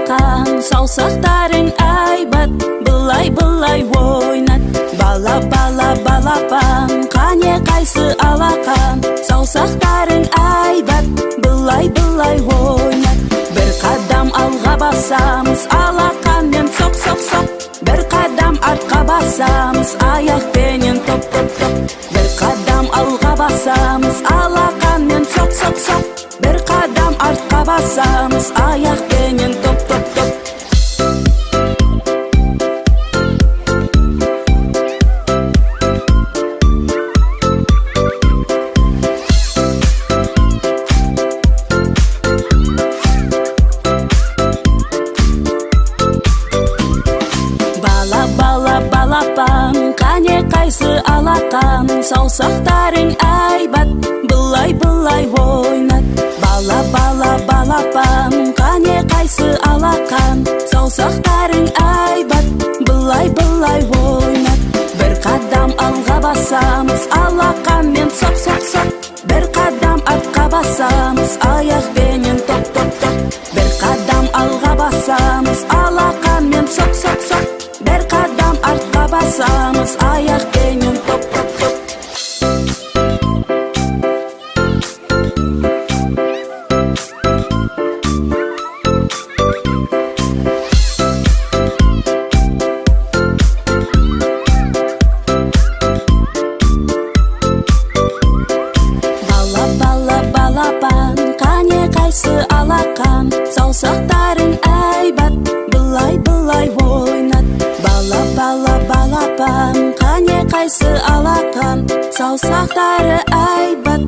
алакан, саусақтарың айбат, былай-былай ойнат. Бала-бала балапан, қане қайсы алақан, саусақтарың айбат, былай-былай ойнат. Бір қадам алға басамыз, алақанмен соқ-соқ-соқ. Бір қадам артқа басамыз, аяқпенен топ-топ-топ. Бір қадам алға басамыз, алақанмен соқ-соқ-соқ. Бір қадам артқа басамыз, аяқпенен топ-топ-топ. Бала-бала балапан, қане қайсы алақан, саусақтарың айбат, былай-былай ойнат. Бала-бала балапан, қане қайсы алақан, саусақтарың айбат, былай-былай ойнат. Бір қадам алға басамыз, алақанмен соқ-соқ-соқ. Бір қадам артқа басамыз, аяқпенен топ-топ-топ. Бір қадам алға басамыз, алақанмен соқ-соқ-соқ. Бір қадам артқа басамыз, аяқпенен топ-топ-топ. Бала-бала балапан, қане қайсы алақан, саусақтарың айбат, былай-былай ойнат. Бала-бала балапан, қане қайсы алақан, саусақтары айбат,